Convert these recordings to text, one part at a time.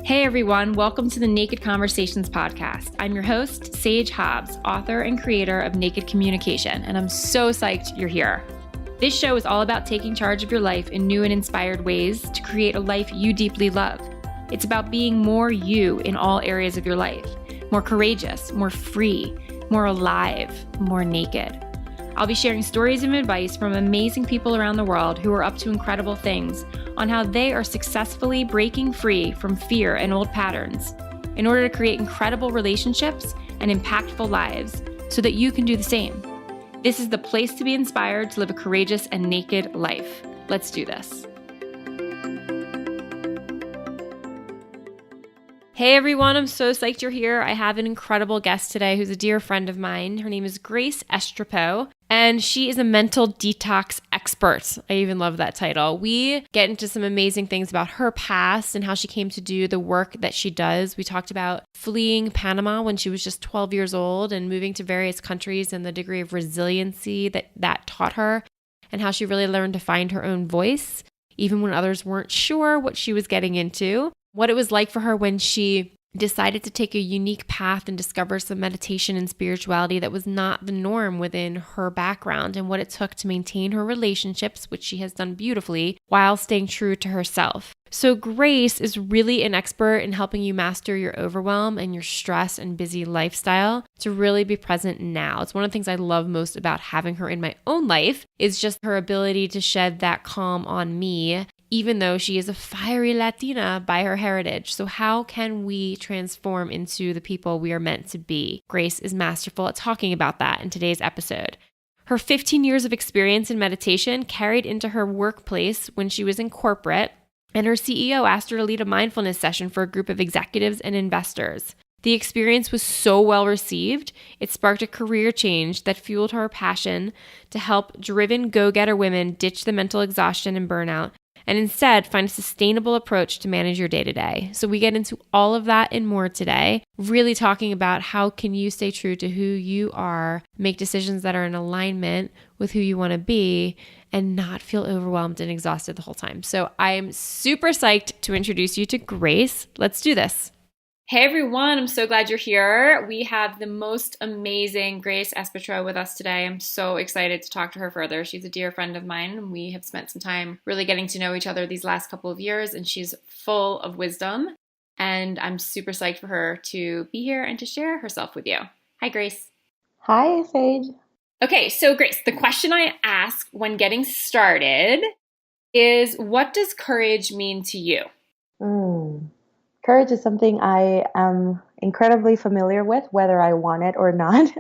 Hey everyone, welcome to the Naked Conversations podcast. I'm your host, Sage Hobbs, author and creator of Naked Communication, and I'm so psyched you're here. This show is all about taking charge of your life in new and inspired ways to create a life you deeply love. It's about being more you in all areas of your life, more courageous, more free, more alive, more naked. I'll be sharing stories and advice from amazing people around the world who are up to incredible things on how they are successfully breaking free from fear and old patterns in order to create incredible relationships and impactful lives so that you can do the same. This is the place to be inspired to live a courageous and naked life. Let's do this. Hey everyone, I'm so psyched you're here. I have an incredible guest today who's a dear friend of mine. Her name is Grace Estripeaut, and she is a mental detox expert. I even love that title. We get into some amazing things about her past and how she came to do the work that she does. We talked about fleeing Panama when she was just 12 years old and moving to various countries and the degree of resiliency that taught her, and how she really learned to find her own voice, even when others weren't sure what she was getting into. What it was like for her when she decided to take a unique path and discover some meditation and spirituality that was not the norm within her background, and what it took to maintain her relationships, which she has done beautifully, while staying true to herself. So Grace is really an expert in helping you master your overwhelm and your stress and busy lifestyle to really be present now. It's one of the things I love most about having her in my own life is just her ability to shed that calm on me, even though she is a fiery Latina by her heritage. So how can we transform into the people we are meant to be? Grace is masterful at talking about that in today's episode. Her 15 years of experience in meditation carried into her workplace when she was in corporate, and her CEO asked her to lead a mindfulness session for a group of executives and investors. The experience was so well received, it sparked a career change that fueled her passion to help driven go-getter women ditch the mental exhaustion and burnout and instead find a sustainable approach to manage your day-to-day. So we get into all of that and more today, really talking about how can you stay true to who you are, make decisions that are in alignment with who you want to be, and not feel overwhelmed and exhausted the whole time. So I'm super psyched to introduce you to Grace. Let's do this. Hey everyone, I'm so glad you're here. We have the most amazing Grace Estripeaut with us today. I'm so excited to talk to her further. She's a dear friend of mine, and we have spent some time really getting to know each other these last couple of years, and she's full of wisdom, and I'm super psyched for her to be here and to share herself with you. Hi, Grace. Hi, Sage. Okay, so Grace, the question I ask when getting started is, what does courage mean to you? Courage is something I am incredibly familiar with, whether I want it or not.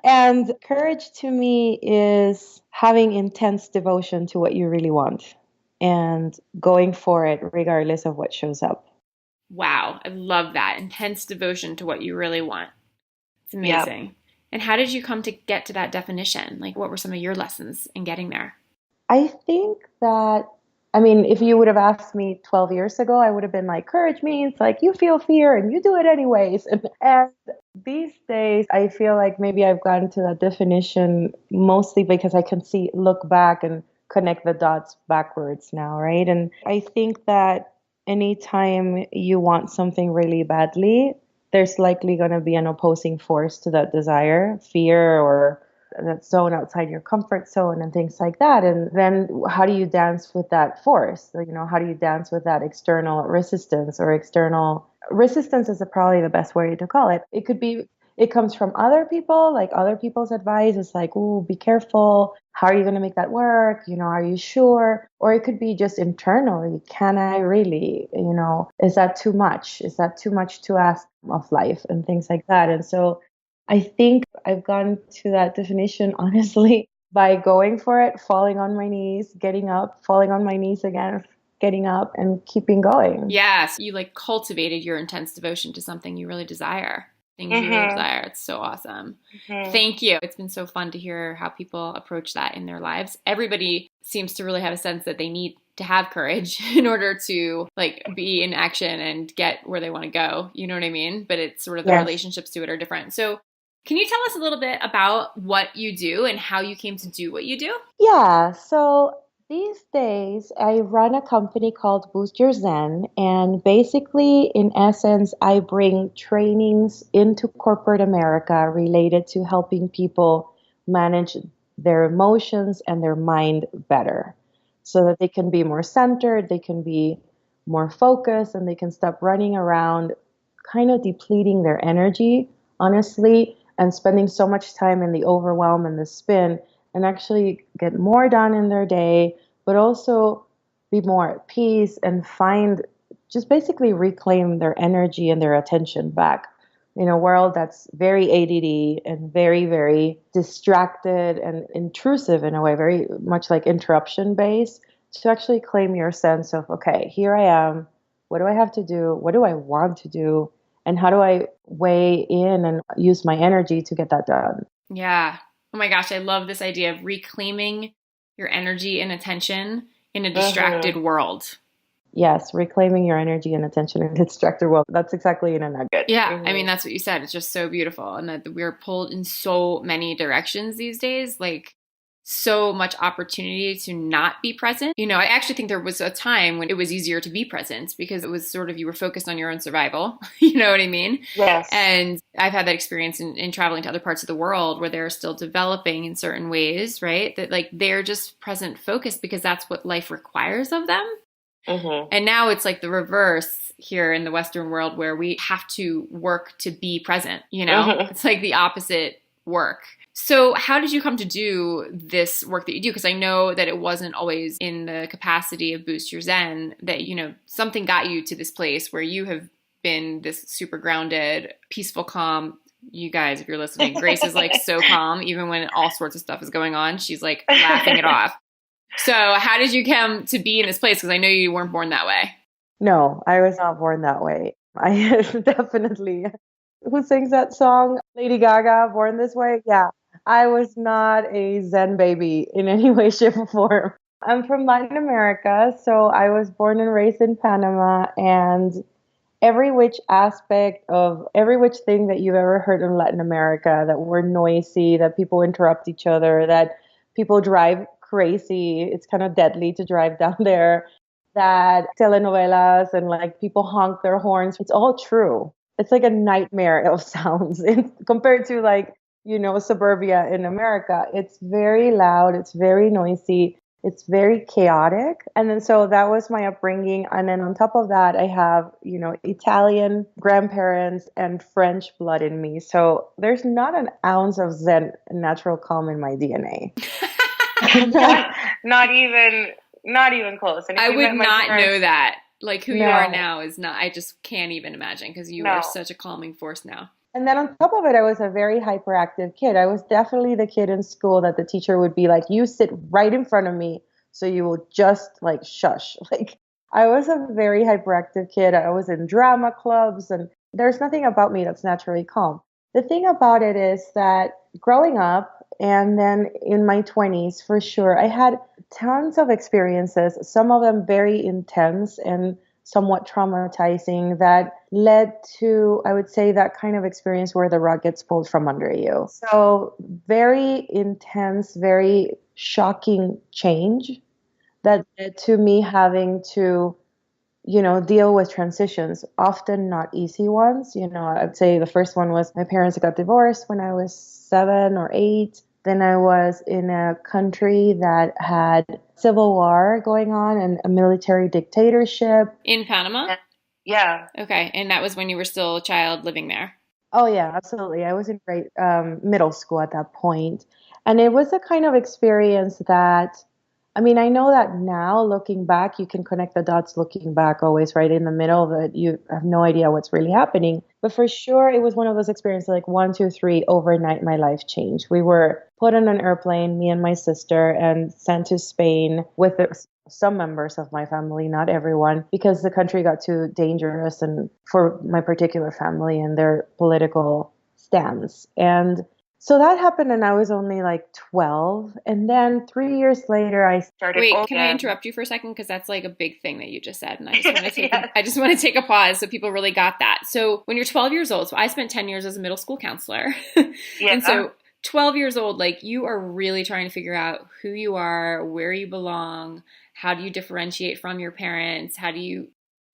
And courage to me is having intense devotion to what you really want and going for it regardless of what shows up. Wow, I love that. Intense devotion to what you really want. It's amazing. Yep. And how did you come to get to that definition? Like, what were some of your lessons in getting there? I think that if you would have asked me 12 years ago, I would have been like, courage means like you feel fear and you do it anyways. And these days, I feel like maybe I've gotten to that definition mostly because I can look back and connect the dots backwards now, right? And I think that anytime you want something really badly, there's likely going to be an opposing force to that desire, fear or that zone outside your comfort zone and things like that. And then how do you dance with that force? How do you dance with that external resistance or external resistance is probably the best way to call it. It comes from other people, like other people's advice is like, oh, be careful. How are you going to make that work? Are you sure? Or it could be just internally. Can I really, is that too much? Is that too much to ask of life and things like that? And so I think I've gone to that definition, honestly, by going for it, falling on my knees, getting up, falling on my knees again, getting up and keeping going. Yes, you cultivated your intense devotion to something you really desire. Things you really desire. It's so awesome. Thank you. It's been so fun to hear how people approach that in their lives. Everybody seems to really have a sense that they need to have courage in order to be in action and get where they want to go. You know what I mean? But it's sort of the relationships to it are different. So can you tell us a little bit about what you do and how you came to do what you do? Yeah. So These days, I run a company called Boost Your Zen, and basically, in essence, I bring trainings into corporate America related to helping people manage their emotions and their mind better so that they can be more centered, they can be more focused, and they can stop running around kind of depleting their energy, honestly, and spending so much time in the overwhelm and the spin and actually get more done in their day, but also be more at peace and find just basically reclaim their energy and their attention back in a world that's very ADD and very, very distracted and intrusive in a way, very much like interruption based, to actually claim your sense of, okay, here I am. What do I have to do? What do I want to do? And how do I weigh in and use my energy to get that done? Yeah. Oh my gosh, I love this idea of reclaiming your energy and attention in a distracted world. Yes, reclaiming your energy and attention in a distracted world. That's exactly in a nugget. Yeah, I mean, that's what you said. It's just so beautiful. And that we're pulled in so many directions these days, like so much opportunity to not be present. You know, I actually think there was a time when it was easier to be present because it was sort of you were focused on your own survival. You know what I mean? Yes. And I've had that experience in traveling to other parts of the world where they're still developing in certain ways, right? That like they're just present focused because that's what life requires of them. Mm-hmm. And now it's like the reverse here in the Western world where we have to work to be present, you know? Mm-hmm. It's like the opposite work. So how did you come to do this work that you do? Because I know that it wasn't always in the capacity of Boost Your Zen, that, you know, something got you to this place where you have been this super grounded, peaceful, calm. You guys, if you're listening, Grace is like so calm, even when all sorts of stuff is going on. She's like laughing it off. So how did you come to be in this place? Because I know you weren't born that way. No, I was not born that way. I definitely. Who sings that song? Lady Gaga, Born This Way? Yeah. I was not a Zen baby in any way, shape, or form. I'm from Latin America, so I was born and raised in Panama, and every which thing that you've ever heard in Latin America, that we're noisy, that people interrupt each other, that people drive crazy, it's kind of deadly to drive down there, that telenovelas and like people honk their horns, it's all true. It's like a nightmare of sounds compared to like, you know, suburbia in America. It's very loud, it's very noisy, it's very chaotic. And then so that was my upbringing. And then on top of that, I have, you know, Italian grandparents and French blood in me. So there's not an ounce of Zen natural calm in my DNA. Not even close. And I would not know that. Like who you are now is not, I just can't even imagine because you are such a calming force now. And then on top of it, I was a very hyperactive kid. I was definitely the kid in school that the teacher would be like, you sit right in front of me so you will just like shush. Like I was a very hyperactive kid. I was in drama clubs and there's nothing about me that's naturally calm. The thing about it is that growing up and then in my 20s, for sure, I had tons of experiences, some of them very intense and somewhat traumatizing, that led to, I would say, that kind of experience where the rug gets pulled from under you. So very intense, very shocking change that led to me having to, you know, deal with transitions, often not easy ones. You know, I'd say the first one was my parents got divorced when I was 7 or 8. Then I was in a country that had civil war going on and a military dictatorship. In Panama? Yeah. Okay. And that was when you were still a child living there? Oh, yeah, absolutely. I was in middle school at that point. And it was a kind of experience that, I mean, I know that now looking back, you can connect the dots looking back always right in the middle that you have no idea what's really happening. But for sure, it was one of those experiences like 1, 2, 3, overnight my life changed. We were put on an airplane, me and my sister, and sent to Spain with some members of my family, not everyone, because the country got too dangerous and for my particular family and their political stance. And so that happened and I was only like 12. And then 3 years later, I started. Wait, can I interrupt you for a second? Because that's like a big thing that you just said. And I just want to take, I just want to take a pause so people really got that. So when you're 12 years old, so I spent 10 years as a middle school counselor. Yeah. And so 12 years old, like you are really trying to figure out who you are, where you belong, how do you differentiate from your parents, how do you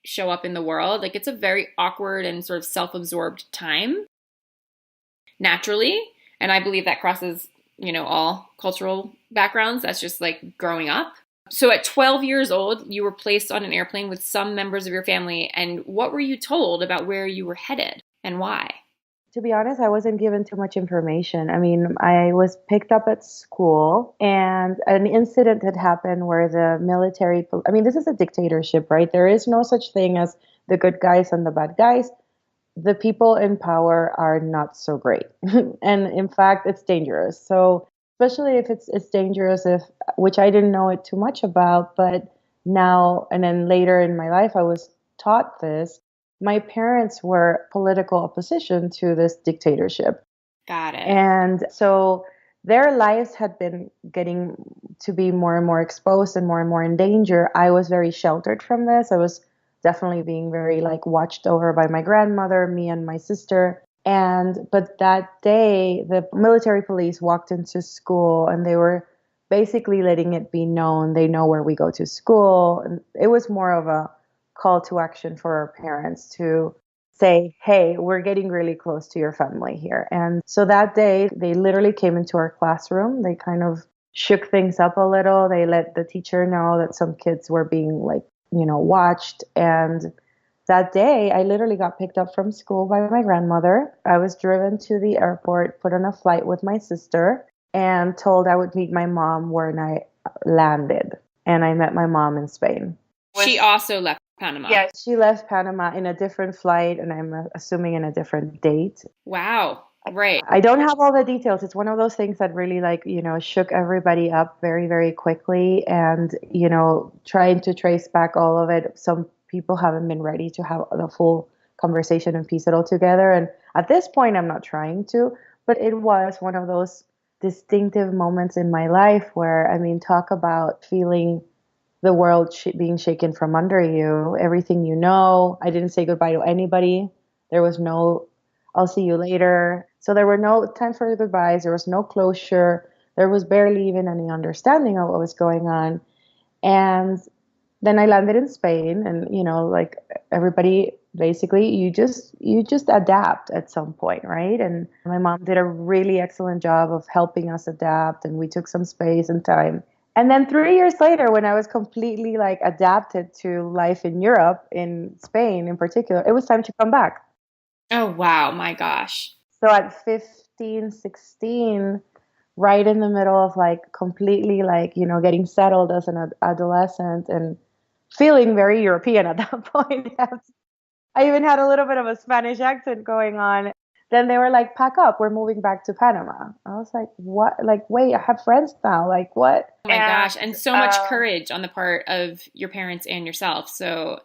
show up in the world? Like it's a very awkward and sort of self-absorbed time naturally. And I believe that crosses, all cultural backgrounds. That's just like growing up. So at 12 years old, you were placed on an airplane with some members of your family. And what were you told about where you were headed and why? To be honest, I wasn't given too much information. I mean, I was picked up at school and an incident had happened where the military, I mean, this is a dictatorship, right? There is no such thing as the good guys and the bad guys. The people in power are not so great. And in fact, it's dangerous. So especially if it's dangerous, if which I didn't know it too much about, but now and then later in my life I was taught this. My parents were political opposition to this dictatorship. Got it. And so their lives had been getting to be more and more exposed and more in danger. I was very sheltered from this. I was definitely being very like watched over by my grandmother, me and my sister. But that day, the military police walked into school and they were basically letting it be known they know where we go to school. And it was more of a call to action for our parents to say, hey, we're getting really close to your family here. And so that day, they literally came into our classroom. They kind of shook things up a little. They let the teacher know that some kids were being watched. And that day, I literally got picked up from school by my grandmother. I was driven to the airport, put on a flight with my sister, and told I would meet my mom when I landed. And I met my mom in Spain. She also left Panama. Yeah, she left Panama in a different flight, and I'm assuming in a different date. Wow. Right. I don't have all the details. It's one of those things that really shook everybody up very, very quickly. And, trying to trace back all of it, some people haven't been ready to have the full conversation and piece it all together. And at this point, I'm not trying to, but it was one of those distinctive moments in my life where, I mean, talk about feeling the world being shaken from under you, everything you know. I didn't say goodbye to anybody. There was no, I'll see you later. So there were no time for goodbyes. There was no closure. There was barely even any understanding of what was going on. And then I landed in Spain, and like everybody, basically, you just adapt at some point, right? And my mom did a really excellent job of helping us adapt, and we took some space and time. And then 3 years later, when I was completely like adapted to life in Europe, in Spain in particular, it was time to come back. Oh, wow. My gosh. So at 15, 16, right in the middle of like completely like, getting settled as an adolescent and feeling very European at that point. I even had a little bit of a Spanish accent going on. Then they were like, pack up, we're moving back to Panama. I was like, what? Like, wait, I have friends now. Like, what? Oh my gosh. And so much courage on the part of your parents and yourself. So,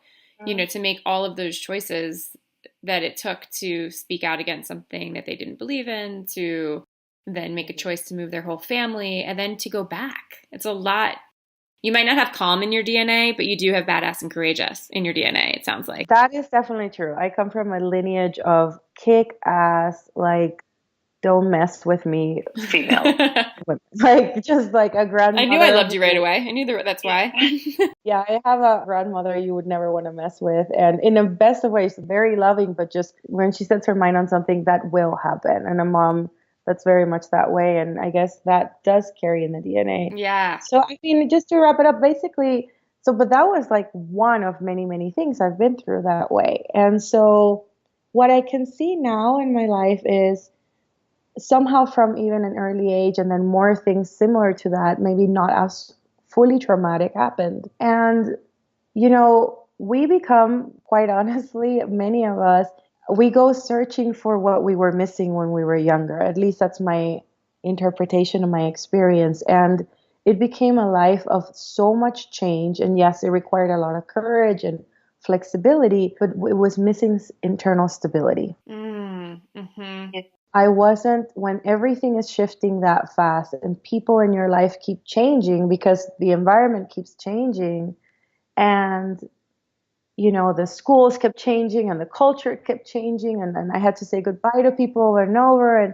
to make all of those choices that it took to speak out against something that they didn't believe in, to then make a choice to move their whole family, and then to go back. It's a lot. You might not have calm in your DNA, but you do have badass and courageous in your DNA, it sounds like. That is definitely true. I come from a lineage of kick-ass, like, don't mess with me female women. Like, just like a grandmother. I knew I loved you right away. I knew that's why. Yeah, I have a grandmother you would never want to mess with. And in the best of ways, very loving, but just when she sets her mind on something, that will happen. And a mom that's very much that way. And I guess that does carry in the DNA. Yeah. So, I mean, just to wrap it up, basically, but that was like one of many, many things I've been through that way. And so what I can see now in my life is somehow from even an early age, and then more things similar to that, maybe not as fully traumatic, happened. And, we become, quite honestly, many of us, we go searching for what we were missing when we were younger. At least that's my interpretation of my experience. And it became a life of so much change. And yes, it required a lot of courage and flexibility, but it was missing internal stability. Mm-hmm. I wasn't, when everything is shifting that fast and people in your life keep changing because the environment keeps changing, and the schools kept changing and the culture kept changing, and then I had to say goodbye to people over and over. And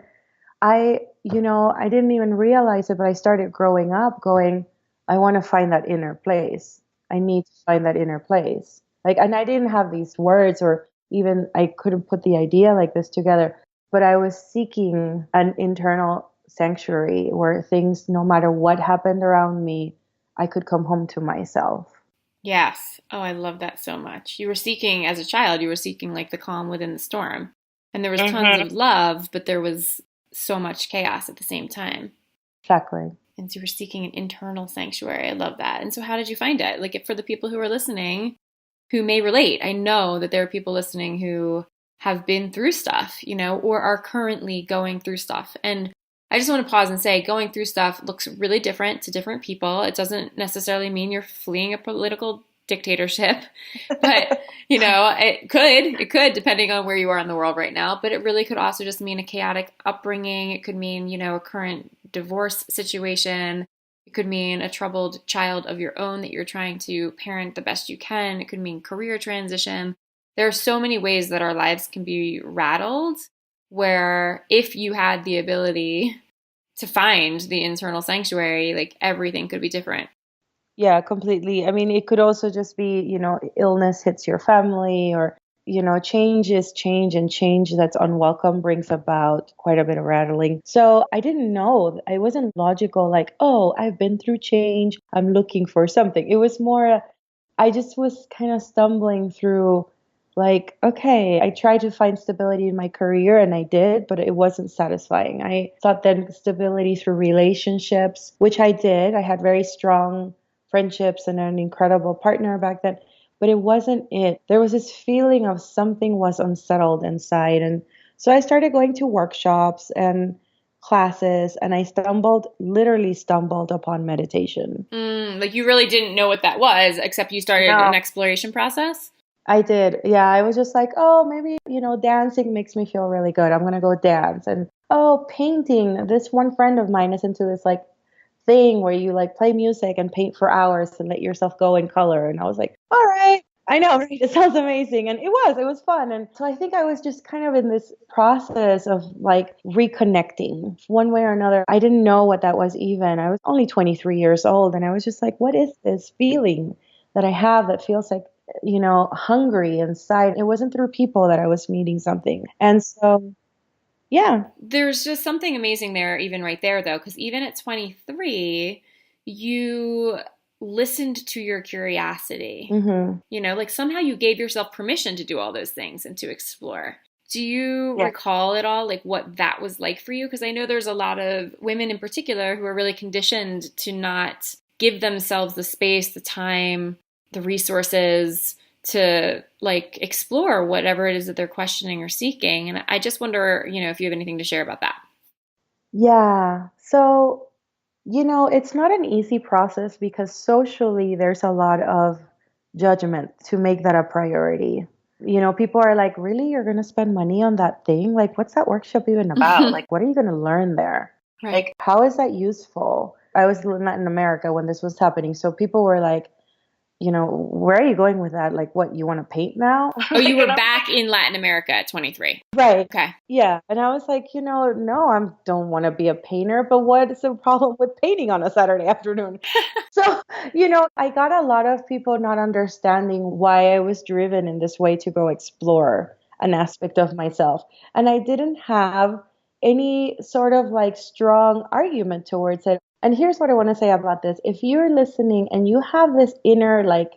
I I didn't even realize it, but I started growing up going, I want to find that inner place. I need to find that inner place. Like, and I didn't have these words, or even I couldn't put the idea like this together, but I was seeking an internal sanctuary where things, no matter what happened around me, I could come home to myself. Yes. Oh, I love that so much. You were seeking, as a child, you were seeking like the calm within the storm. And there was tons of love, but there was so much chaos at the same time. Exactly. And so you were seeking an internal sanctuary. I love that. And so how did you find it? Like, if for the people who are listening who may relate, I know that there are people listening who have been through stuff, or are currently going through stuff. And I just want to pause and say going through stuff looks really different to different people. It doesn't necessarily mean you're fleeing a political dictatorship, but it could depending on where you are in the world right now, but it really could also just mean a chaotic upbringing. It could mean, a current divorce situation. It could mean a troubled child of your own that you're trying to parent the best you can. It could mean career transition. There are so many ways that our lives can be rattled, where if you had the ability to find the internal sanctuary, like everything could be different. Yeah, completely. I mean, it could also just be, illness hits your family, or, change is change, and change that's unwelcome brings about quite a bit of rattling. So I didn't know. I wasn't logical, like, oh, I've been through change, I'm looking for something. It was more, I just was kind of stumbling through, like, okay, I tried to find stability in my career, and I did, but it wasn't satisfying. I thought then stability through relationships, which I did. I had very strong friendships and an incredible partner back then, but it wasn't it. There was this feeling of something was unsettled inside. And so I started going to workshops and classes, and I literally stumbled upon meditation. Like you really didn't know what that was, except you started an exploration process? I did. Yeah, I was just like, oh, maybe, dancing makes me feel really good. I'm going to go dance. And oh, painting. This one friend of mine is into this like thing where you like play music and paint for hours and let yourself go in color. And I was like, all right, I know, right? It sounds amazing. And it was fun. And so I think I was just kind of in this process of like reconnecting one way or another. I didn't know what that was even. I was only 23 years old. And I was just like, what is this feeling that I have that feels like, hungry inside? It wasn't through people that I was meeting something. And so yeah. There's just something amazing there, even right there, though, because even at 23, you listened to your curiosity. Like somehow you gave yourself permission to do all those things and to explore. Do you recall at all, like what that was like for you? Because I know there's a lot of women in particular who are really conditioned to not give themselves the space, the time, the resources to like explore whatever it is that they're questioning or seeking. And I just wonder, if you have anything to share about that. Yeah. So, it's not an easy process because socially there's a lot of judgment to make that a priority. People are like, really? You're going to spend money on that thing? Like, what's that workshop even about? Like, what are you going to learn there? Right. Like, how is that useful? I was not in America when this was happening. So people were like, where are you going with that? Like, what, you want to paint now? Oh, you were back in Latin America at 23. Right. Okay. Yeah. And I was like, no, I don't want to be a painter, but what is the problem with painting on a Saturday afternoon? So, I got a lot of people not understanding why I was driven in this way to go explore an aspect of myself. And I didn't have any sort of like strong argument towards it. And here's what I want to say about this. If you're listening and you have this inner like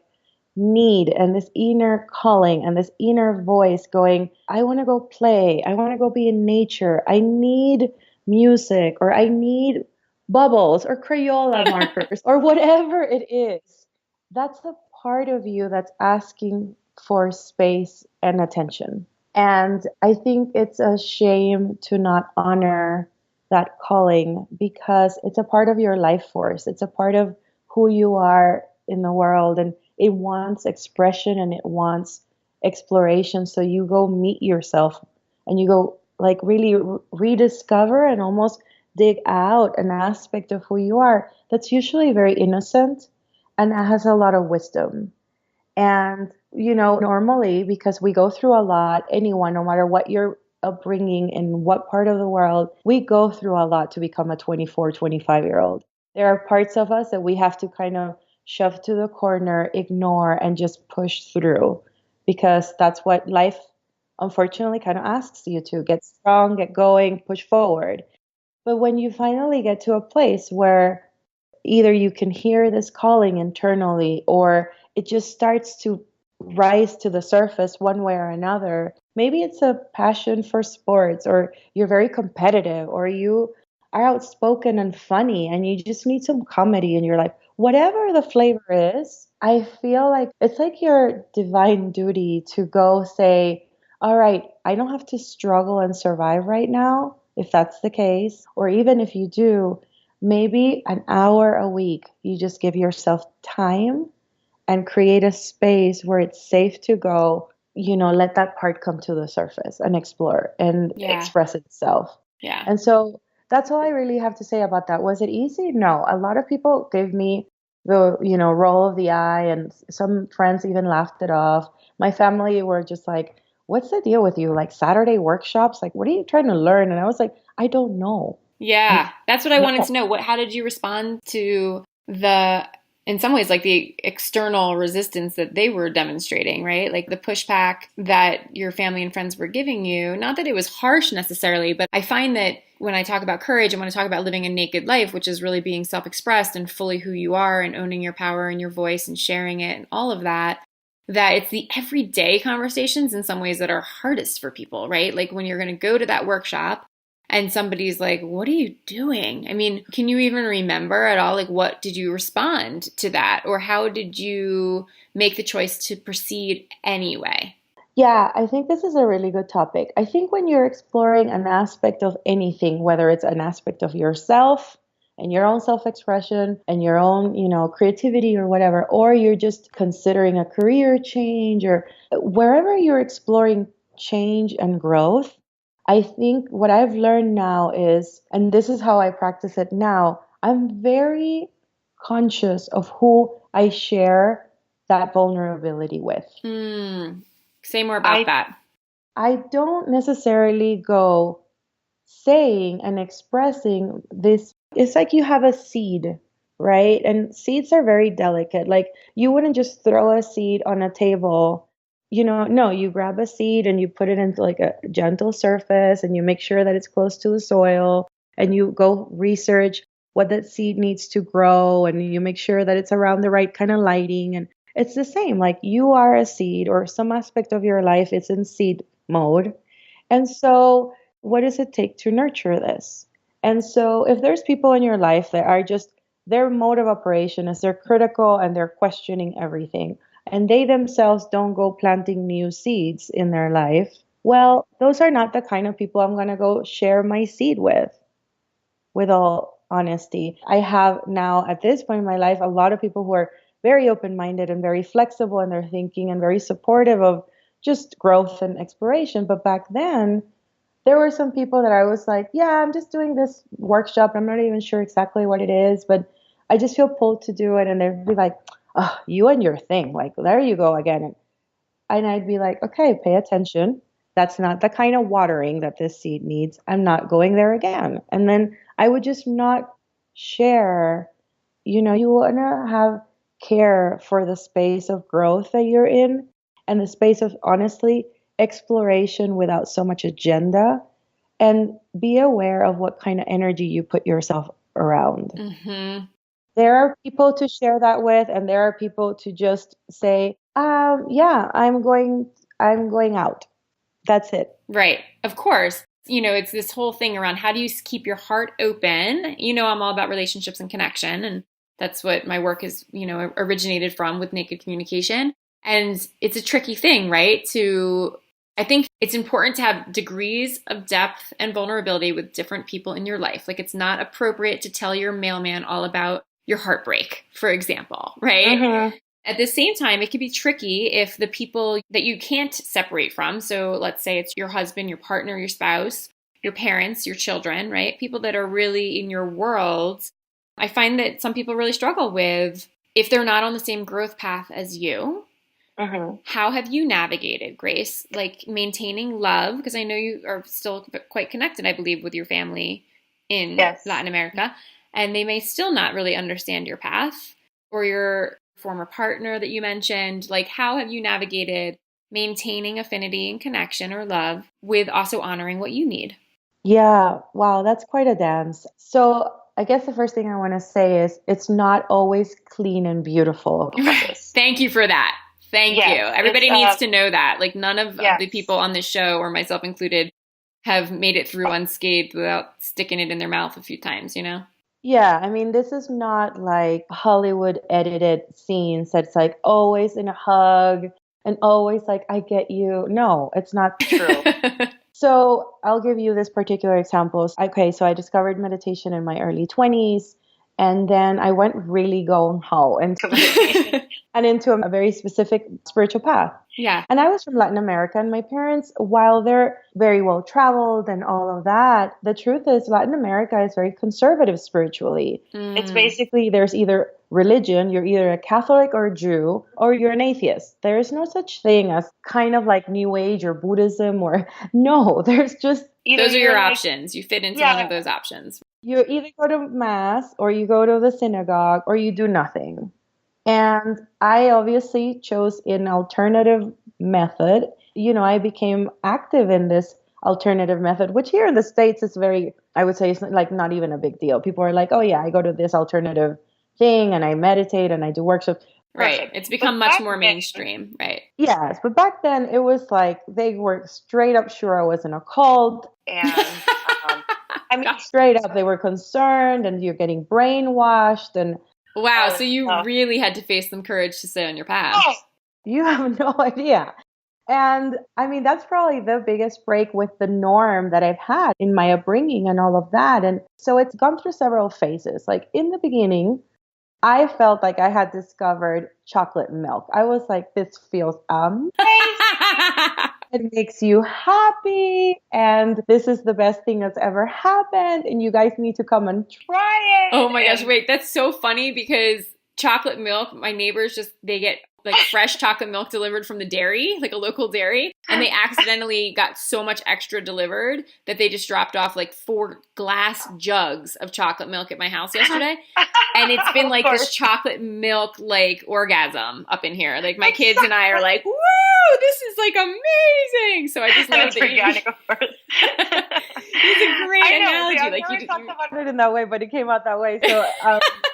need and this inner calling and this inner voice going, I want to go play, I want to go be in nature, I need music, or I need bubbles or Crayola markers or whatever it is, that's a part of you that's asking for space and attention. And I think it's a shame to not honor that calling because it's a part of your life force. It's a part of who you are in the world, and it wants expression and it wants exploration. So you go meet yourself and you go like really rediscover and almost dig out an aspect of who you are that's usually very innocent and has a lot of wisdom. And, normally, because we go through a lot, anyone, no matter what your upbringing, in what part of the world, we go through a lot to become a 24, 25-year-old. There are parts of us that we have to kind of shove to the corner, ignore, and just push through because that's what life unfortunately kind of asks you to get strong, get going, push forward. But when you finally get to a place where either you can hear this calling internally or it just starts to rise to the surface one way or another. Maybe it's a passion for sports, or you're very competitive, or you are outspoken and funny and you just need some comedy in your life. Whatever the flavor is, I feel like it's like your divine duty to go say, all right, I don't have to struggle and survive right now, if that's the case. Or even if you do, maybe an hour a week, you just give yourself time and create a space where it's safe to go, let that part come to the surface and explore and express itself. Yeah. And so that's all I really have to say about that. Was it easy? No. A lot of people gave me the, roll of the eye, and some friends even laughed it off. My family were just like, what's the deal with you? Like Saturday workshops? Like, what are you trying to learn? And I was like, I don't know. Yeah, that's what I wanted to know. How did you respond to in some ways, like the external resistance that they were demonstrating, right? Like the pushback that your family and friends were giving you? Not that it was harsh necessarily, but I find that when I talk about courage and when I talk about living a naked life, which is really being self-expressed and fully who you are and owning your power and your voice and sharing it and all of that, that it's the everyday conversations in some ways that are hardest for people, right? Like when you're going to go to that workshop and somebody's like, what are you doing? I mean, can you even remember at all? Like, what did you respond to that? Or how did you make the choice to proceed anyway? Yeah, I think this is a really good topic. I think when you're exploring an aspect of anything, whether it's an aspect of yourself and your own self-expression and your own, creativity or whatever, or you're just considering a career change, or wherever you're exploring change and growth, I think what I've learned now is, and this is how I practice it now, I'm very conscious of who I share that vulnerability with. Say more about that. I don't necessarily go saying and expressing this. It's like you have a seed, right? And seeds are very delicate. Like you wouldn't just throw a seed on a table. No, you grab a seed and you put it into like a gentle surface and you make sure that it's close to the soil and you go research what that seed needs to grow and you make sure that it's around the right kind of lighting. And it's the same, like you are a seed or some aspect of your life is in seed mode. And so what does it take to nurture this? And so if there's people in your life that are just, their mode of operation is they're critical and they're questioning everything, and they themselves don't go planting new seeds in their life, well, those are not the kind of people I'm going to go share my seed with all honesty. I have now, at this point in my life, a lot of people who are very open-minded and very flexible in their thinking and very supportive of just growth and exploration. But back then, there were some people that I was like, yeah, I'm just doing this workshop. I'm not even sure exactly what it is, but I just feel pulled to do it. And they'd be like, oh, you and your thing. Like, there you go again. And I'd be like, okay, pay attention. That's not the kind of watering that this seed needs. I'm not going there again. And then I would just not share. You want to have care for the space of growth that you're in and the space of, honestly, exploration without so much agenda, and be aware of what kind of energy you put yourself around. Mm-hmm. There are people to share that with, and there are people to just say, yeah, I'm going out. That's it. Right. Of course. It's this whole thing around how do you keep your heart open? I'm all about relationships and connection, and that's what my work is, originated from with Naked Communication. And it's a tricky thing, right? I think it's important to have degrees of depth and vulnerability with different people in your life. Like it's not appropriate to tell your mailman all about your heartbreak, for example, right? Mm-hmm. At the same time, it can be tricky if the people that you can't separate from, so let's say it's your husband, your partner, your spouse, your parents, your children, right? People that are really in your world. I find that some people really struggle with if they're not on the same growth path as you, How have you navigated, Grace, like maintaining love? Because I know you are still quite connected, I believe, with your family in Latin America, and they may still not really understand your path or your former partner that you mentioned. Like, how have you navigated maintaining affinity and connection or love with also honoring what you need? Yeah, wow, that's quite a dance. So I guess the first thing I want to say is it's not always clean and beautiful. Thank you for that. Thank you. Everybody needs to know that. Like, none of the people on this show, or myself included, have made it through unscathed without sticking it in their mouth a few times, you know? Yeah, I mean, this is not like Hollywood edited scenes that's like always in a hug and always like, I get you. No, it's not true. So I'll give you this particular example. Okay, so I discovered meditation in my early 20s, and then I went really gung ho into meditation and into a very specific spiritual path. Yeah. And I was from Latin America, and my parents, while they're very well traveled and all of that, the truth is Latin America is very conservative spiritually. It's basically there's either religion, you're either a Catholic or a Jew, or you're an atheist. There is no such thing as kind of like New Age or Buddhism or no, there's just those are your options. You fit into one of those options. You either go to mass or you go to the synagogue or you do nothing. And I obviously chose an alternative method. You know, I became active in this alternative method, which here in the States is very, I would say, it's like not even a big deal. People are like, oh yeah, I go to this alternative thing and I meditate and I do workshops. Right. It's become much more mainstream. Right. Yes. But back then it was like they were straight up sure I was in a cult. And I mean, straight up, they were concerned and you're getting brainwashed. And wow. So you really had to face some courage to stay on your path. You have no idea. And I mean, that's probably the biggest break with the norm that I've had in my upbringing and all of that. And so it's gone through several phases. Like in the beginning, I felt like I had discovered chocolate milk. I was like, this feels amazing. It makes you happy. And this is the best thing that's ever happened. And you guys need to come and try it. Oh my gosh, wait, that's so funny because chocolate milk, my neighbors they get like fresh chocolate milk delivered from the dairy, like a local dairy. And they accidentally got so much extra delivered that they just dropped off like 4 glass jugs of chocolate milk at my house yesterday. And it's been like this chocolate milk like orgasm up in here. Like my kids and I are like, woo, this is like amazing. So I just love that organic, of course. It's a great analogy. I like you talked about it in that way, but it came out that way. So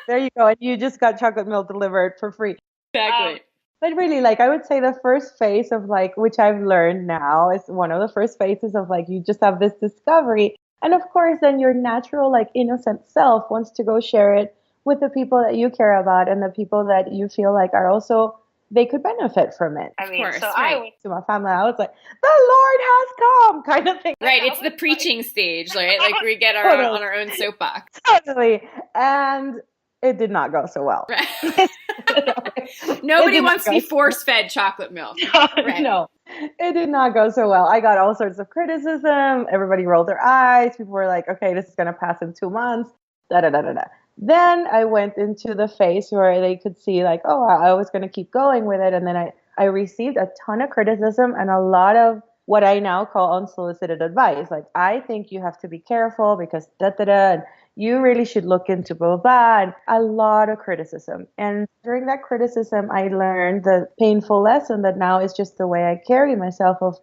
there you go. And you just got chocolate milk delivered for free. Exactly. But really, like, I would say the first phase of like, which I've learned now is one of the first phases of like, you just have this discovery. And of course, then your natural, like, innocent self wants to go share it with the people that you care about and the people that you feel like are also, they could benefit from it. I mean, so I went to my family, I was like, the Lord has come, kind of thing. Right, it's the preaching stage, right? Like we get on our own soapbox. Totally. And it did not go so well. Right. Nobody wants to be force-fed chocolate milk. Right. No, it did not go so well. I got all sorts of criticism. Everybody rolled their eyes. People were like, okay, this is going to pass in 2 months. Da, da, da, da, da. Then I went into the phase where they could see like, oh, I was going to keep going with it. And then I received a ton of criticism and a lot of what I now call unsolicited advice. Like, I think you have to be careful because da, da, da, and you really should look into blah, blah, blah, and a lot of criticism. And during that criticism, I learned the painful lesson that now is just the way I carry myself of,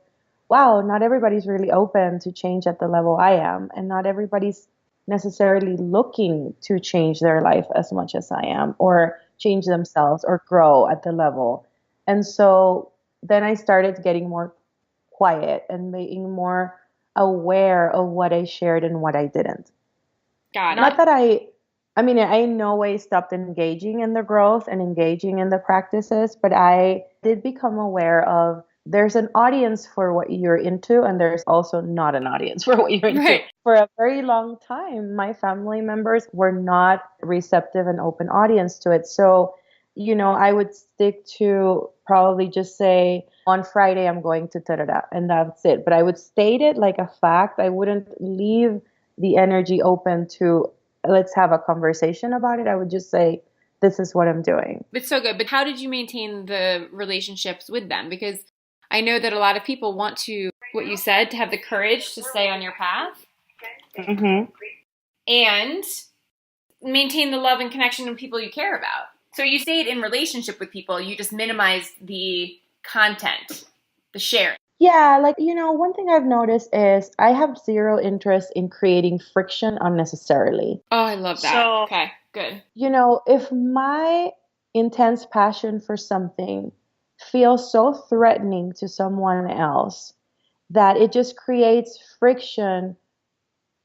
wow, not everybody's really open to change at the level I am. And not everybody's necessarily looking to change their life as much as I am or change themselves or grow at the level. And so then I started getting more quiet and being more aware of what I shared and what I didn't. Got it. Not that I in no way stopped engaging in the growth and engaging in the practices, but I did become aware of there's an audience for what you're into, and there's also not an audience for what you're into. Right. For a very long time, my family members were not receptive and open audience to it. So, you know, I would stick to probably just say, on Friday, I'm going to da-da-da, and that's it. But I would state it like a fact. I wouldn't leave the energy open to let's have a conversation about it. I would just say, this is what I'm doing. It's so good. But how did you maintain the relationships with them? Because I know that a lot of people want to, what you said, to have the courage to stay on your path and maintain the love and connection with people you care about. So you stayed in relationship with people, you just minimized the content, the sharing. Yeah, like, one thing I've noticed is I have zero interest in creating friction unnecessarily. Oh, I love that. So, okay, good. If my intense passion for something feels so threatening to someone else that it just creates friction,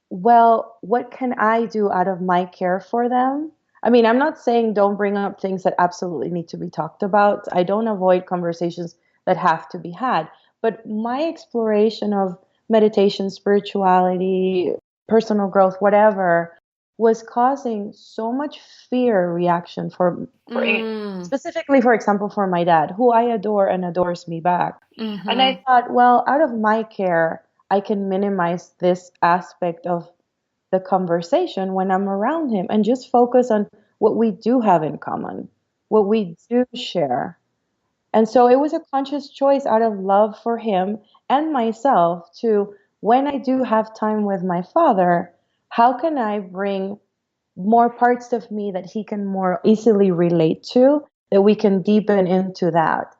well, what can I do out of my care for them? I mean, I'm not saying don't bring up things that absolutely need to be talked about. I don't avoid conversations that have to be had. But my exploration of meditation, spirituality, personal growth, whatever, was causing so much fear reaction specifically, for example, for my dad, who I adore and adores me back. Mm-hmm. And I thought, well, out of my care, I can minimize this aspect of the conversation when I'm around him and just focus on what we do have in common, what we do share. And so it was a conscious choice out of love for him and myself to, when I do have time with my father, how can I bring more parts of me that he can more easily relate to, that we can deepen into that.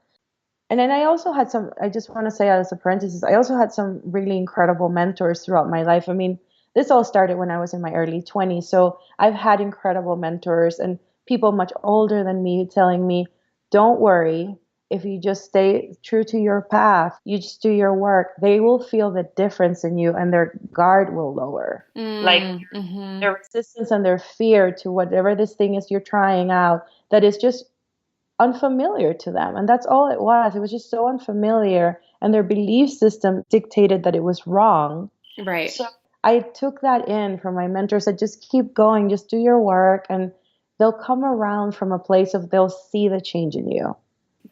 And then I also had I just want to say as a parenthesis, I also had some really incredible mentors throughout my life. I mean, this all started when I was in my early 20s. So I've had incredible mentors and people much older than me telling me, don't worry, if you just stay true to your path, you just do your work, they will feel the difference in you and their guard will lower. Their resistance and their fear to whatever this thing is you're trying out that is just unfamiliar to them. And that's all it was. It was just so unfamiliar. And their belief system dictated that it was wrong. Right. So I took that in from my mentors that just keep going, just do your work, and they'll come around from a place of they'll see the change in you.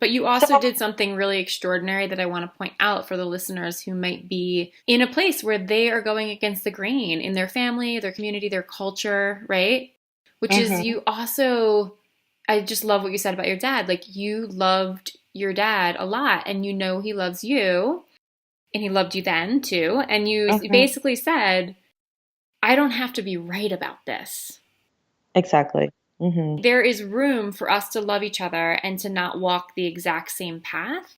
But you also did something really extraordinary that I want to point out for the listeners who might be in a place where they are going against the grain in their family, their community, their culture, right? Which is you also, I just love what you said about your dad. Like, you loved your dad a lot and you know he loves you and he loved you then too. And you basically said, I don't have to be right about this. Exactly. There is room for us to love each other and to not walk the exact same path.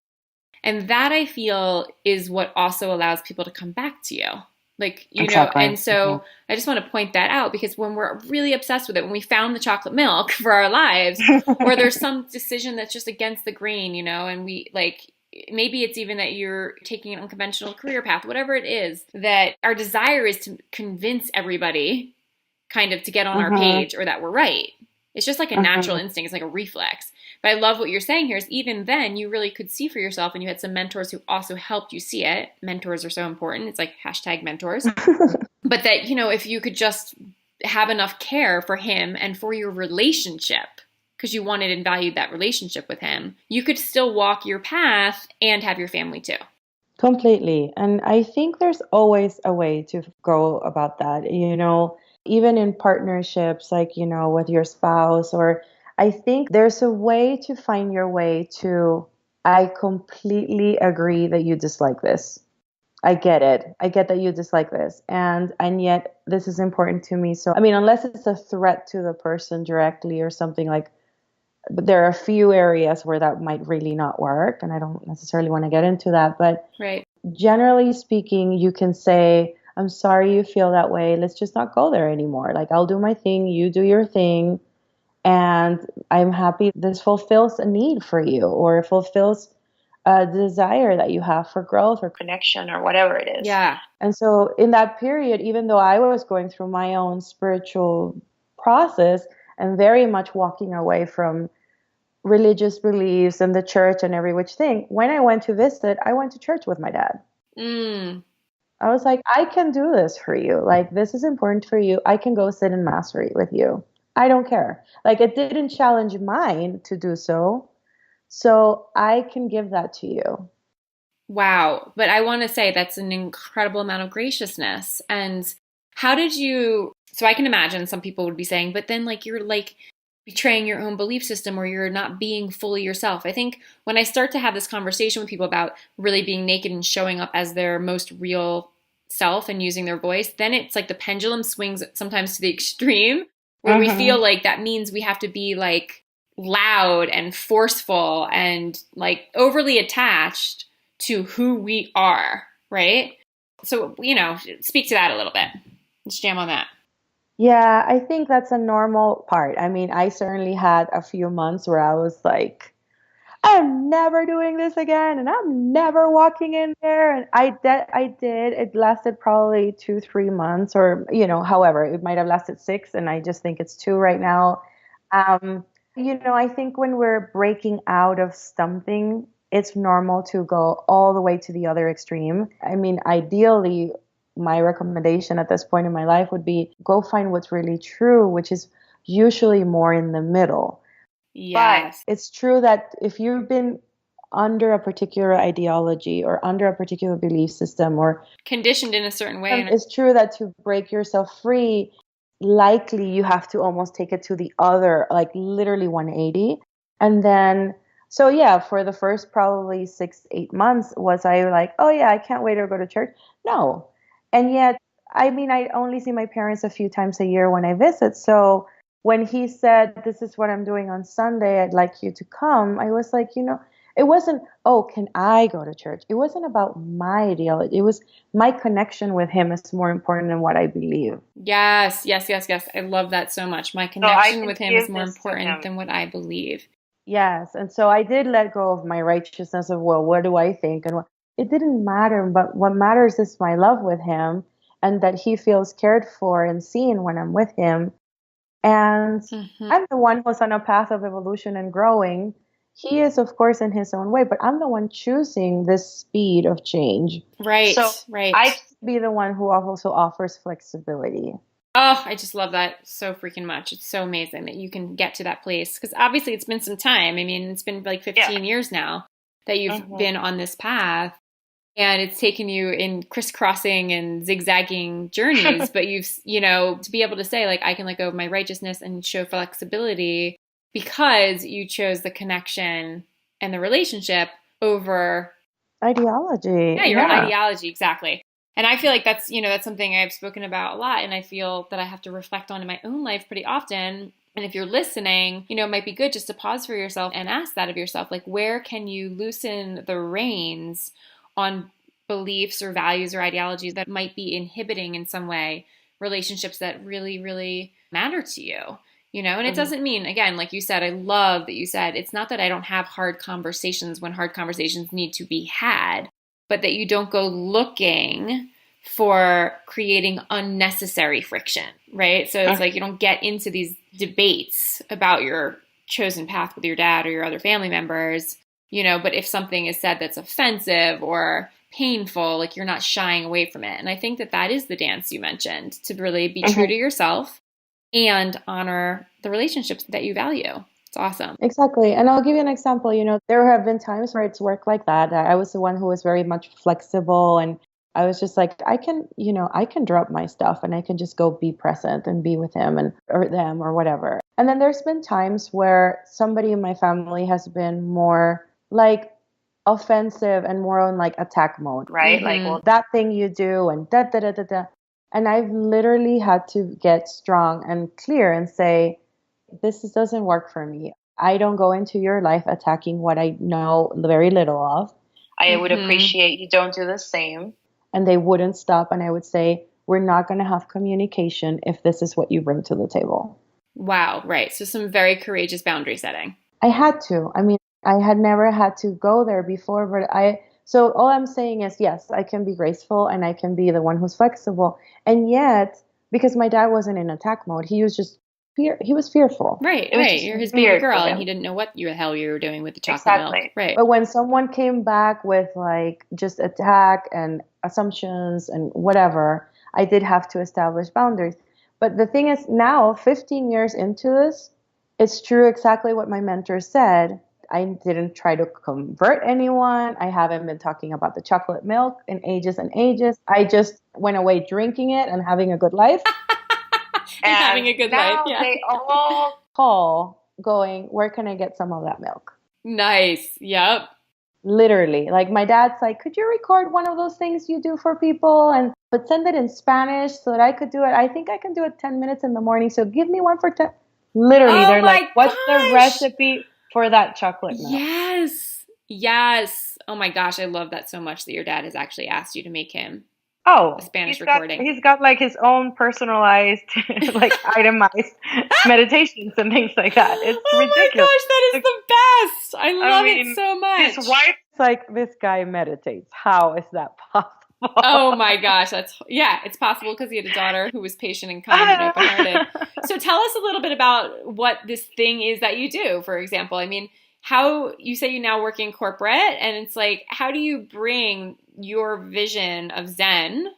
And that, I feel, is what also allows people to come back to you. Like, you know, and so I just want to point that out, because when we're really obsessed with it, when we found the chocolate milk for our lives, or there's some decision that's just against the grain, you know, and we like, maybe it's even that you're taking an unconventional career path, whatever it is, that our desire is to convince everybody kind of to get on our page or that we're right. It's just like a natural instinct. It's like a reflex. But I love what you're saying here is even then you really could see for yourself, and you had some mentors who also helped you see it. Mentors are so important. It's like #mentors. But that, you know, if you could just have enough care for him and for your relationship, because you wanted and valued that relationship with him, you could still walk your path and have your family too. Completely. And I think there's always a way to go about that, you know, even in partnerships, like, you know, with your spouse, or I think there's a way to find your way to, I completely agree that you dislike this. I get it. I get that you dislike this. And yet this is important to me. So, I mean, unless it's a threat to the person directly or something, like, but there are a few areas where that might really not work. And I don't necessarily want to get into that. But generally speaking, you can say, I'm sorry you feel that way. Let's just not go there anymore. Like, I'll do my thing. You do your thing. And I'm happy this fulfills a need for you, or fulfills a desire that you have for growth or connection or whatever it is. Yeah. And so in that period, even though I was going through my own spiritual process and very much walking away from religious beliefs and the church and every which thing, when I went to visit, I went to church with my dad. I was like, I can do this for you. Like, this is important for you. I can go sit in mass with you. I don't care. Like, it didn't challenge mine to do so. So I can give that to you. Wow. But I want to say that's an incredible amount of graciousness. And how did you, so I can imagine some people would be saying, but then like, you're like betraying your own belief system, or you're not being fully yourself. I think when I start to have this conversation with people about really being naked and showing up as their most real self and using their voice, then it's like the pendulum swings sometimes to the extreme where we feel like that means we have to be like loud and forceful and like overly attached to who we are, right? So, speak to that a little bit. Let's jam on that. Yeah, I think that's a normal part. I mean, I certainly had a few months where I was like, I'm never doing this again, and I'm never walking in there. And I did. It lasted probably 2-3 months, or however, it might have lasted 6, and I just think it's 2 right now. I think when we're breaking out of something, it's normal to go all the way to the other extreme. I mean, ideally, my recommendation at this point in my life would be go find what's really true, which is usually more in the middle. Yes. But it's true that if you've been under a particular ideology or under a particular belief system or conditioned in a certain way, it's true that to break yourself free, likely you have to almost take it to the other, like literally 180. And then, so yeah, for the first probably 6-8 months, was I like, oh yeah, I can't wait to go to church? No. And yet, I mean, I only see my parents a few times a year when I visit. So when he said, this is what I'm doing on Sunday, I'd like you to come, I was like, it wasn't, oh, can I go to church? It wasn't about my ideology. It was my connection with him is more important than what I believe. Yes. I love that so much. My connection with him is more important than what I believe. Yes. And so I did let go of my righteousness of, well, what do I think? And it didn't matter, but what matters is my love with him and that he feels cared for and seen when I'm with him. And I'm the one who's on a path of evolution and growing. He is, of course, in his own way, but I'm the one choosing this speed of change. Right, so right. I be the one who also offers flexibility. Oh, I just love that so freaking much. It's so amazing that you can get to that place. Because obviously it's been some time. I mean, it's been like 15 years now that you've been on this path. And it's taken you in crisscrossing and zigzagging journeys. But you've, to be able to say, like, I can let go of my righteousness and show flexibility because you chose the connection and the relationship over ideology. Yeah, your ideology. Exactly. And I feel like that's something I've spoken about a lot. And I feel that I have to reflect on in my own life pretty often. And if you're listening, it might be good just to pause for yourself and ask that of yourself. Like, where can you loosen the reins on beliefs or values or ideologies that might be inhibiting in some way relationships that really, really matter to you? And it doesn't mean, again, like you said, I love that you said, it's not that I don't have hard conversations when hard conversations need to be had, but that you don't go looking for creating unnecessary friction, right? So it's like you don't get into these debates about your chosen path with your dad or your other family members, but if something is said that's offensive or painful, like you're not shying away from it. And I think that is the dance you mentioned, to really be true to yourself and honor the relationships that you value. It's awesome. Exactly. And I'll give you an example. There have been times where it's worked like that. I was the one who was very much flexible, and I was just like, I can drop my stuff and I can just go be present and be with him or them or whatever. And then there's been times where somebody in my family has been more like offensive and more on like attack mode, right? Like, well, that thing you do and da da da da da. And I've literally had to get strong and clear and say, this doesn't work for me. I don't go into your life attacking what I know very little of. I would appreciate you don't do the same. And they wouldn't stop. And I would say, we're not going to have communication if this is what you bring to the table. Wow. Right. So some very courageous boundary setting. I had to. I mean, I had never had to go there before, but so all I'm saying is, yes, I can be graceful and I can be the one who's flexible. And yet, because my dad wasn't in attack mode, he was just he was fearful. Right. You're his baby girl and he didn't know what the hell you were doing with the chocolate milk. Right. But when someone came back with like just attack and assumptions and whatever, I did have to establish boundaries. But the thing is, now, 15 years into this, it's true exactly what my mentor said. I didn't try to convert anyone. I haven't been talking about the chocolate milk in ages and ages. I just went away drinking it and having a good life. And having a good life. Yeah. They all call going, where can I get some of that milk? Nice. Yep. Literally. Like my dad's like, could you record one of those things you do for people but send it in Spanish so that I could do it? I think I can do it 10 minutes in the morning. So give me one for 10. Literally, Oh they're my like, what's the gosh. recipe for that chocolate milk? Yes. Yes. Oh my gosh, I love that so much that your dad has actually asked you to make him Oh, a Spanish he's recording. He's got like his own personalized, like itemized meditations and things like that. It's ridiculous. Oh my gosh, that is the best. I love it so much. His wife's like, this guy meditates. How is that possible? Oh my gosh, it's possible because he had a daughter who was patient and kind and open-hearted. So tell us a little bit about what this thing is that you do, for example. I mean, how you say you now work in corporate, and it's like, how do you bring your vision of Zen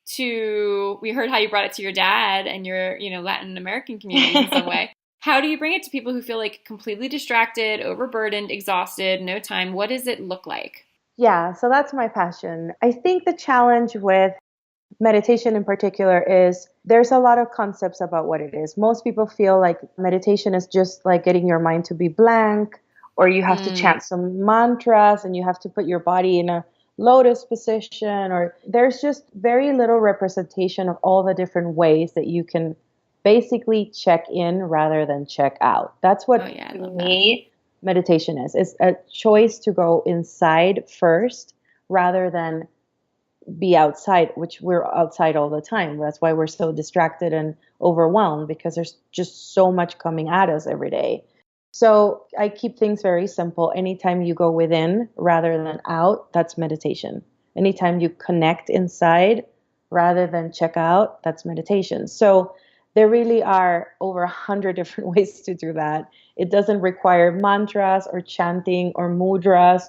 to, we heard how you brought it to your dad and your, Latin American community in some way. How do you bring it to people who feel like completely distracted, overburdened, exhausted, no time? What does it look like? Yeah, so that's my passion. I think the challenge with meditation in particular is there's a lot of concepts about what it is. Most people feel like meditation is just like getting your mind to be blank, or you have to chant some mantras and you have to put your body in a lotus position, or there's just very little representation of all the different ways that you can basically check in rather than check out. That's what to me meditation is. It's a choice to go inside first rather than be outside, which we're outside all the time. That's why we're so distracted and overwhelmed, because there's just so much coming at us every day. So I keep things very simple. Anytime you go within rather than out, that's meditation. Anytime you connect inside rather than check out, that's meditation. So there really are over 100 different ways to do that. It doesn't require mantras or chanting or mudras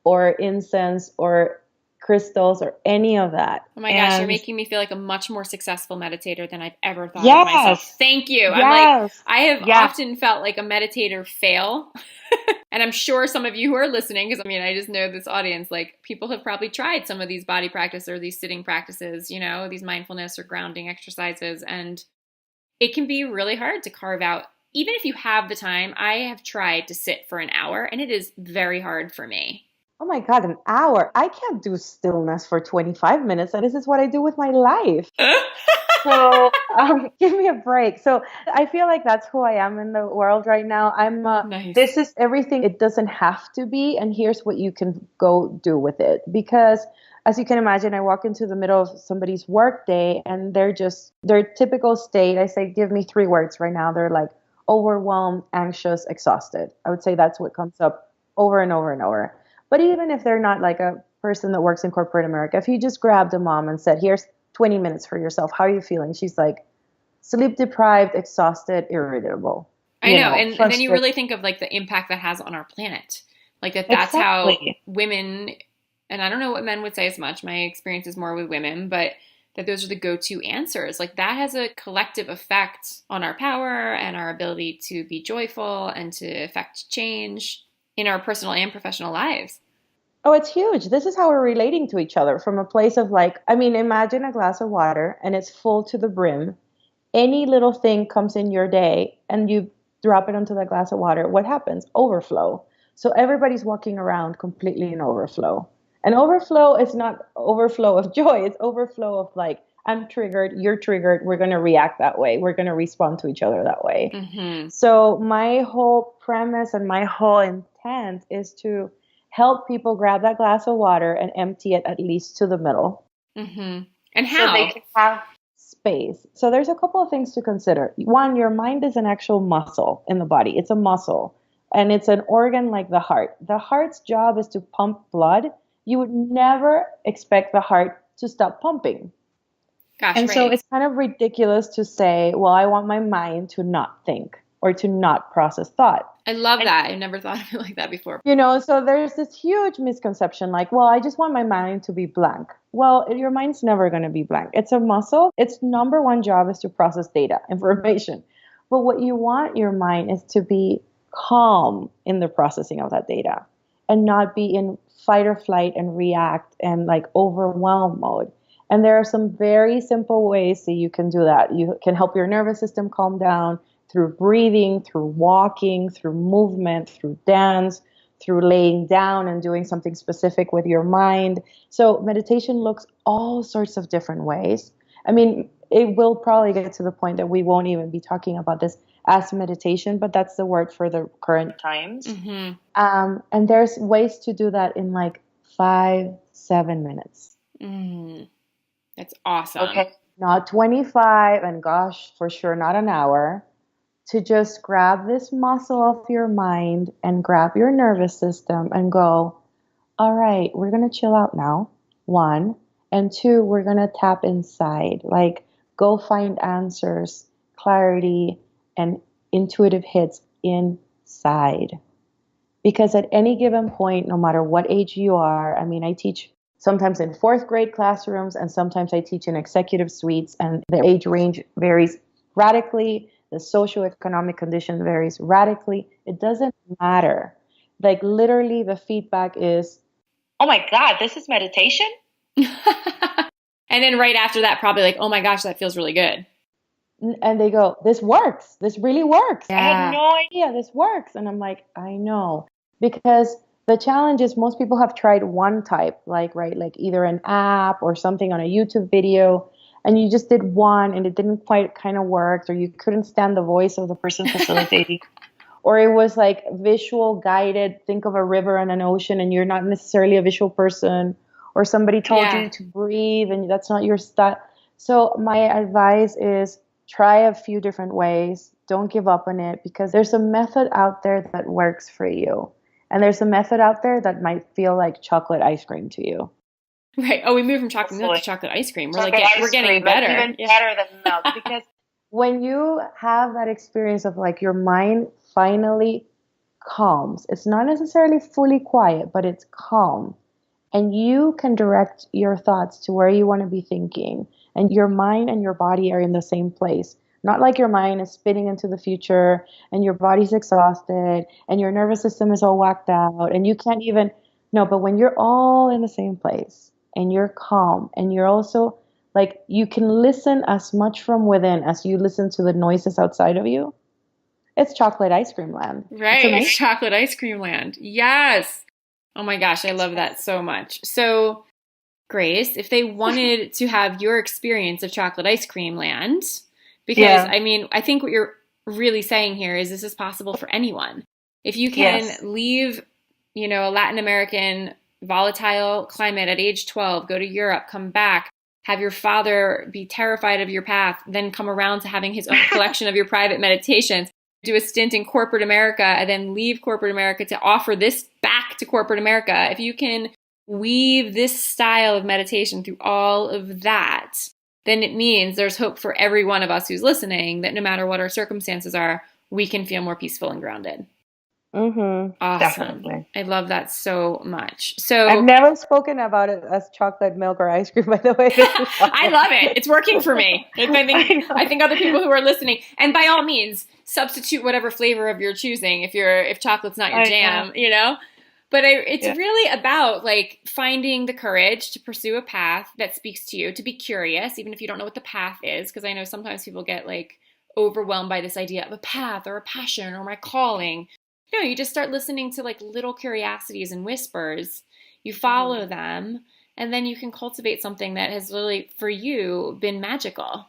or incense or crystals or any of that. Oh my gosh, you're making me feel like a much more successful meditator than I've ever thought of myself. Thank you. Yes. I'm like, I have often felt like a meditator fail. And I'm sure some of you who are listening, because I just know this audience, like people have probably tried some of these body practices or these sitting practices, these mindfulness or grounding exercises. And it can be really hard to carve out. Even if you have the time, I have tried to sit for an hour and it is very hard for me. Oh my God, an hour. I can't do stillness for 25 minutes. And this is what I do with my life. So give me a break. So I feel like that's who I am in the world right now. Nice. This is everything it doesn't have to be. And here's what you can go do with it. Because as you can imagine, I walk into the middle of somebody's work day and their typical state. I say, give me 3 words right now. They're like overwhelmed, anxious, exhausted. I would say that's what comes up over and over and over. But even if they're not like a person that works in corporate America, if you just grabbed a mom and said, here's 20 minutes for yourself, how are you feeling? She's like sleep deprived, exhausted, irritable. I know. And then you really think of like the impact that has on our planet. Like that's how women, and I don't know what men would say as much. My experience is more with women, but that those are the go-to answers. Like that has a collective effect on our power and our ability to be joyful and to affect change in our personal and professional lives. Oh, it's huge. This is how we're relating to each other from a place of like, imagine a glass of water and it's full to the brim. Any little thing comes in your day and you drop it onto that glass of water. What happens? Overflow. So everybody's walking around completely in overflow. And overflow is not overflow of joy. It's overflow of like, I'm triggered, you're triggered, we're going to react that way. We're going to respond to each other that way. Mm-hmm. So my whole premise and my whole intent is to help people grab that glass of water and empty it at least to the middle. Mm-hmm. And how? So they can have space. So there's a couple of things to consider. One, your mind is an actual muscle in the body. It's a muscle. And it's an organ like the heart. The heart's job is to pump blood. You would never expect the heart to stop pumping. Gosh, and so it's kind of ridiculous to say, well, I want my mind to not think or to not process thought. I love that. I never thought of it like that before. So there's this huge misconception like, well, I just want my mind to be blank. Well, your mind's never going to be blank. It's a muscle. Its number one job is to process data, information. But what you want your mind is to be calm in the processing of that data and not be in fight or flight and react and like overwhelm mode. And there are some very simple ways that you can do that. You can help your nervous system calm down through breathing, through walking, through movement, through dance, through laying down and doing something specific with your mind. So meditation looks all sorts of different ways. I mean, it will probably get to the point that we won't even be talking about this as meditation, but that's the word for the current times. Mm-hmm. And there's ways to do that in like 5-7 minutes. That's awesome. Okay. Not 25, and gosh, for sure not an hour. To just grab this muscle of your mind and grab your nervous system and go, all right, we're going to chill out now. 1. And 2, we're going to tap inside. Like, go find answers, clarity, and intuitive hits inside. Because at any given point, no matter what age you are, I mean, I teach sometimes in 4th grade classrooms, and sometimes I teach in executive suites, and the age range varies radically. The socioeconomic condition varies radically. It doesn't matter. Like, literally, the feedback is, oh my God, this is meditation? And then right after that, probably like, oh my gosh, that feels really good. And they go, this works. This really works. Yeah. I had no idea this works. And I'm like, I know. Because the challenge is most people have tried one type, like either an app or something on a YouTube video, and you just did one and it didn't quite kind of work, or you couldn't stand the voice of the person facilitating. Or it was like visual guided, think of a river and an ocean and you're not necessarily a visual person, or somebody told you to breathe and that's not your style. So my advice is try a few different ways. Don't give up on it, because there's a method out there that works for you. And there's a method out there that might feel like chocolate ice cream to you. Right. Oh, we moved from chocolate milk to chocolate ice cream. We're getting better. Even better than milk. Because when you have that experience of like your mind finally calms, it's not necessarily fully quiet, but it's calm. And you can direct your thoughts to where you want to be thinking. And your mind and your body are in the same place. Not like your mind is spinning into the future and your body's exhausted and your nervous system is all whacked out and you can't even, no, but when you're all in the same place and you're calm and you're also like, you can listen as much from within as you listen to the noises outside of you. It's chocolate ice cream land. Right. It's chocolate ice cream land. Yes. Oh my gosh. I love that so much. So Grace, if they wanted to have your experience of chocolate ice cream land, because I mean, I think what you're really saying here is this is possible for anyone. If you can leave, a Latin American volatile climate at age 12, go to Europe, come back, have your father be terrified of your path, then come around to having his own collection of your private meditations, do a stint in corporate America, and then leave corporate America to offer this back to corporate America. If you can weave this style of meditation through all of that, then it means there's hope for every one of us who's listening, that no matter what our circumstances are, we can feel more peaceful and grounded. Mm-hmm. Awesome. Definitely. I love that so much. So I've never spoken about it as chocolate milk or ice cream, by the way. I love it. It's working for me. I think other people who are listening, and by all means, substitute whatever flavor of your choosing if chocolate's not your jam, But it's really about like finding the courage to pursue a path that speaks to you, to be curious, even if you don't know what the path is. Because I know sometimes people get like overwhelmed by this idea of a path or a passion or my calling. You just start listening to like little curiosities and whispers. You follow them, and then you can cultivate something that has really, for you, been magical.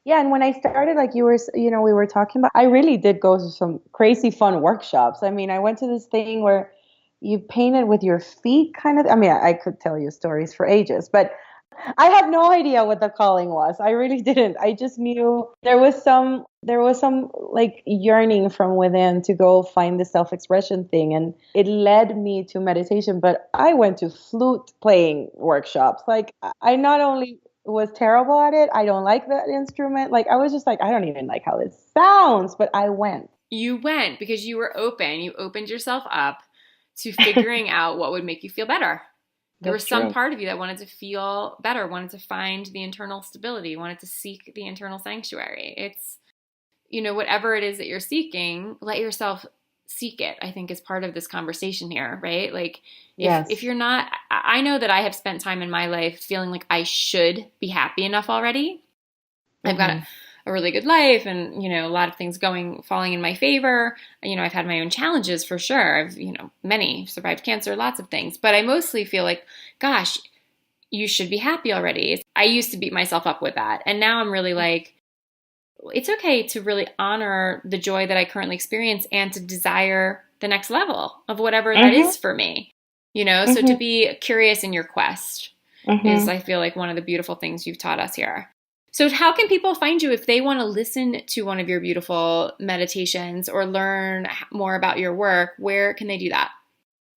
Yeah, and when I started, like we were talking about, I really did go to some crazy fun workshops. I mean, I went to this thing where you painted with your feet, kind of. I mean, I could tell you stories for ages, but I had no idea what the calling was. I really didn't. I just knew there was some like yearning from within to go find the self-expression thing, and it led me to meditation. But I went to flute playing workshops. Like, I not only was terrible at it, I don't like that instrument. Like, I was just like, I don't even like how this sounds, but I went. You went because you were open. You opened yourself up to figuring out what would make you feel better. There was some part of you that wanted to feel better, wanted to find the internal stability, wanted to seek the internal sanctuary. It's, whatever it is that you're seeking, let yourself seek it, I think is part of this conversation here, right? Like, if you're not, I know that I have spent time in my life feeling like I should be happy enough already. I've got a really good life and, a lot of things falling in my favor. I've had my own challenges for sure. I've, many survived cancer, lots of things, but I mostly feel like, gosh, you should be happy already. I used to beat myself up with that. And now I'm really like, it's okay to really honor the joy that I currently experience and to desire the next level of whatever that is for me, so to be curious in your quest is, I feel like, one of the beautiful things you've taught us here. So how can people find you if they want to listen to one of your beautiful meditations or learn more about your work? Where can they do that?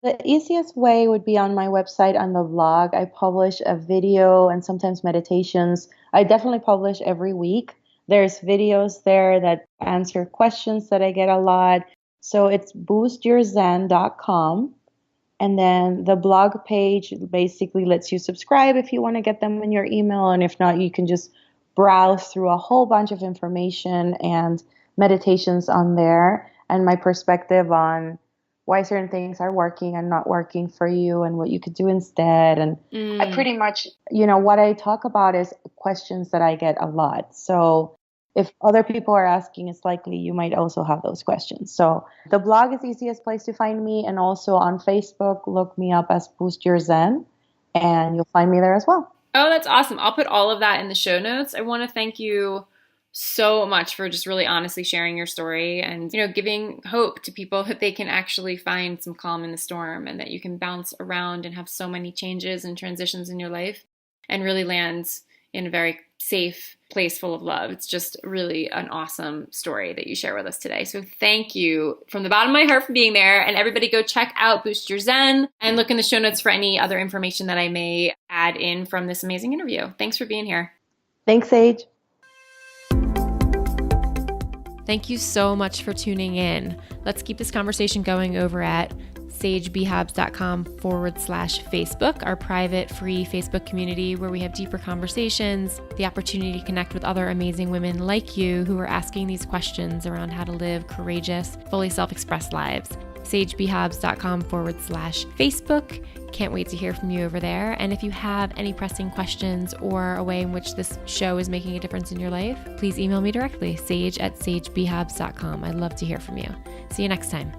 The easiest way would be on my website on the blog. I publish a video and sometimes meditations. I definitely publish every week. There's videos there that answer questions that I get a lot. So it's boostyourzen.com. And then the blog page basically lets you subscribe if you want to get them in your email. And if not, you can just browse through a whole bunch of information and meditations on there and my perspective on why certain things are working and not working for you and what you could do instead. And I pretty much, what I talk about is questions that I get a lot. So if other people are asking, it's likely you might also have those questions. So the blog is the easiest place to find me. And also on Facebook, look me up as Boost Your Zen and you'll find me there as well. Oh, that's awesome. I'll put all of that in the show notes. I want to thank you so much for just really honestly sharing your story and, giving hope to people that they can actually find some calm in the storm and that you can bounce around and have so many changes and transitions in your life and really land in a very safe place full of love. It's just really an awesome story that you share with us today. So thank you from the bottom of my heart for being there. And everybody go check out Boost Your Zen and look in the show notes for any other information that I may add in from this amazing interview. Thanks for being here. Thanks, Sage. Thank you so much for tuning in. Let's keep this conversation going over at sagebhobbs.com/Facebook, our private free Facebook community where we have deeper conversations, the opportunity to connect with other amazing women like you who are asking these questions around how to live courageous, fully self-expressed lives. sagebhobbs.com/Facebook. Can't wait to hear from you over there. And if you have any pressing questions or a way in which this show is making a difference in your life, please email me directly, sage@sagebhobbs.com. I'd love to hear from you. See you next time.